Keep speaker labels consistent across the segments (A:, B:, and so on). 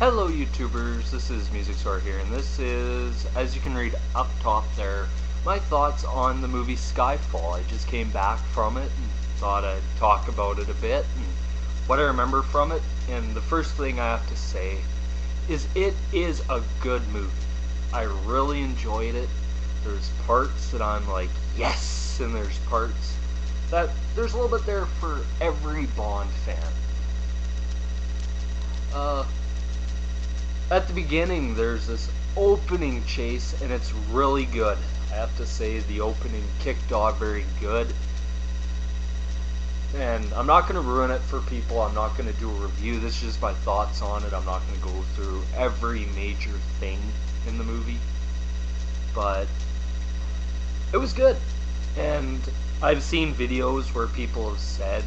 A: Hello YouTubers, this is Music Store here, and this is, as you can read up top there, my thoughts on the movie Skyfall. I just came back from it and thought I'd talk about it a bit and what I remember from it. And the first thing I have to say is it is a good movie. I really enjoyed it. There's parts that I'm like, yes, and there's parts that there's a little bit there for every Bond fan. At the beginning, there's this opening chase, and it's really good. I have to say, the opening kicked off very good. And I'm not going to ruin it for people. I'm not going to do a review. This is just my thoughts on it. I'm not going to go through every major thing in the movie. But it was good. And I've seen videos where people have said,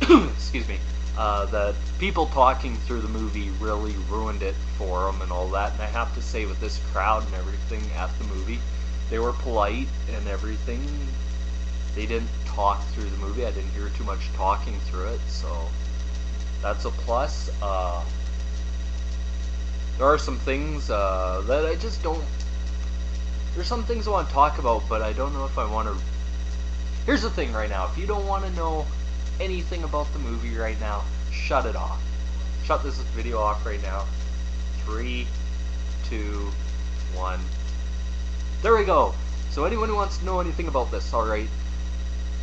A: excuse me, that people talking through the movie really ruined it for them and all that. And I have to say, with this crowd and everything at the movie, they were polite and everything. They didn't talk through the movie. I didn't hear too much talking through it, so that's a plus. There are some things that I just don't... There's some things I want to talk about, but I don't know if I want to... Here's the thing right now. If you don't want to know anything about the movie right now, shut it off. Shut this video off right now. 3, 2, 1. There we go. So anyone who wants to know anything about this, alright.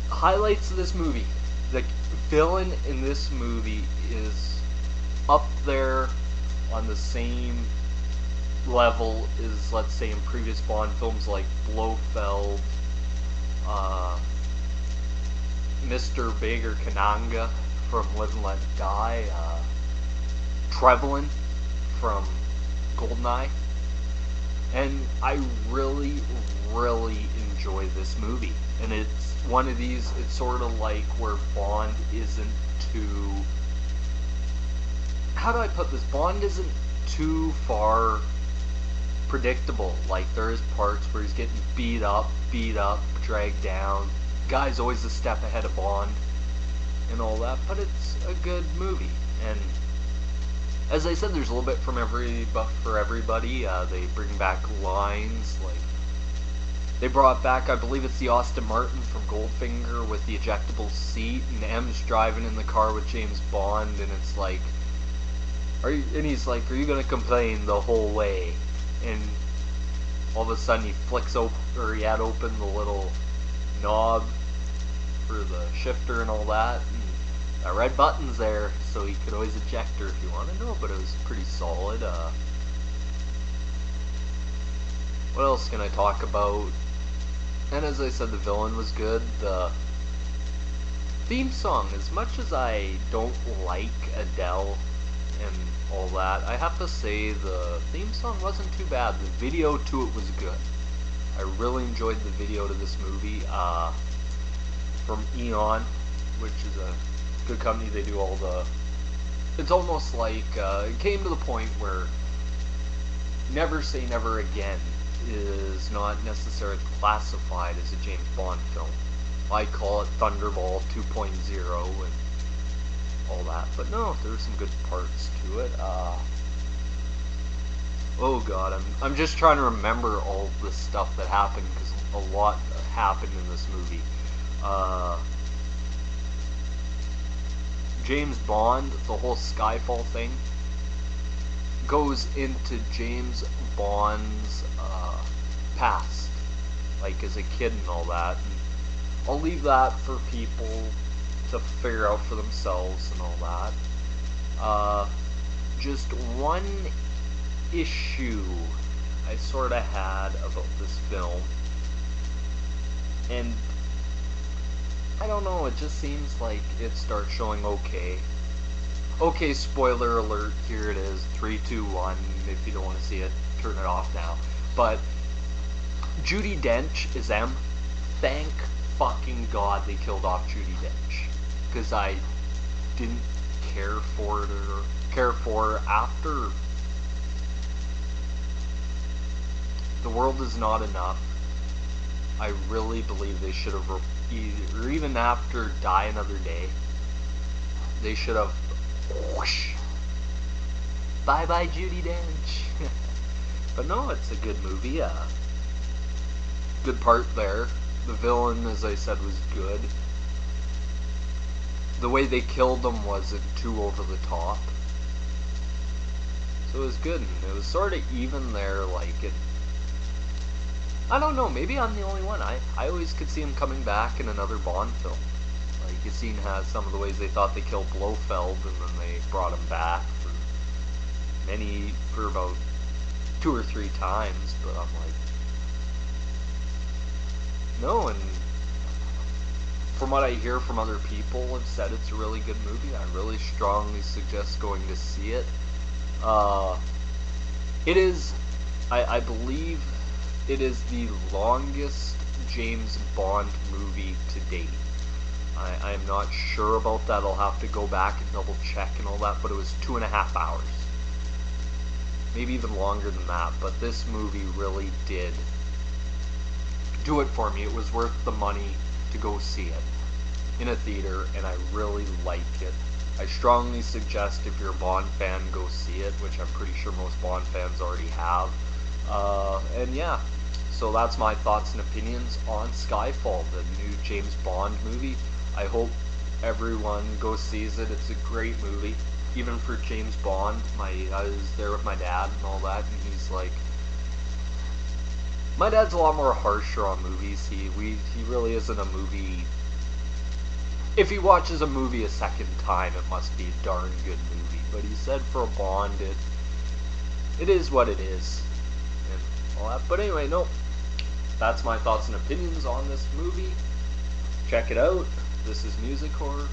A: Highlights of this movie. The villain in this movie is up there on the same level as, let's say, in previous Bond films like Blofeld, Mr. Big or Kananga from Live and Let Die, Trevelyan from Goldeneye, and I really enjoy this movie. And it's one of these, it's sort of like where Bond isn't too, how do I put this, Bond isn't too far predictable. Like, there is parts where he's getting beat up, dragged down. Guy's always a step ahead of Bond and all that, but it's a good movie. And as I said, there's a little bit from for everybody. They bring back lines like they brought back, I believe it's the Aston Martin from Goldfinger with the ejectable seat, and M's driving in the car with James Bond, and it's like, and he's like, are you gonna complain the whole way? And all of a sudden he flicks open, or he had open the little knob for the shifter and all that, and that red button's there, so he could always eject her if you want to know, but it was pretty solid. What else can I talk about? And as I said, the villain was good. The theme song, as much as I don't like Adele and all that, I have to say the theme song wasn't too bad. The video to it was good. I really enjoyed the video to this movie, from Eon, which is a good company. They do all the... It's almost like, it came to the point where Never Say Never Again is not necessarily classified as a James Bond film. I call it Thunderball 2.0 and all that, but no, there's some good parts to it. Oh god, I'm just trying to remember all the stuff that happened, because a lot happened in this movie. James Bond, the whole Skyfall thing, goes into James Bond's past, like as a kid and all that. And I'll leave that for people to figure out for themselves and all that. Just one issue I sort of had about this film, and I don't know, it just seems like it starts showing okay, spoiler alert, here it is, 3, 2, 1, if you don't want to see it, turn it off now. But Judi Dench is M. Thank fucking god they killed off Judi Dench, because I didn't care for her after The World Is Not Enough. I really believe they should have, or even after Die Another Day, they should have whoosh, Bye bye Judi Dench. But no, it's a good movie. Good part there. The villain, as I said, was good. The way they killed him wasn't too over the top. So it was good, and it was sort of even there, like, I don't know, maybe I'm the only one. I always could see him coming back in another Bond film. Like, you've seen how some of the ways they thought they killed Blofeld, and then they brought him back for about 2 or 3 times, but I'm like, no, and from what I hear from other people have said it's a really good movie. I really strongly suggest going to see it. It is, I believe, it is the longest James Bond movie to date. I am not sure about that. I'll have to go back and double check and all that, but it was 2.5 hours. Maybe even longer than that, but this movie really did do it for me. It was worth the money to go see it in a theater, and I really like it. I strongly suggest if you're a Bond fan, go see it, which I'm pretty sure most Bond fans already have. And yeah, so that's my thoughts and opinions on Skyfall, the new James Bond movie. I hope everyone goes sees it. It's a great movie, even for James Bond. I was there with my dad and all that, and he's like, my dad's a lot more harsher on movies. He really isn't a movie. If he watches a movie a second time, it must be a darn good movie. But he said for a Bond, it is what it is, and all that. But anyway, no, that's my thoughts and opinions on this movie. Check it out. This is Music Horror.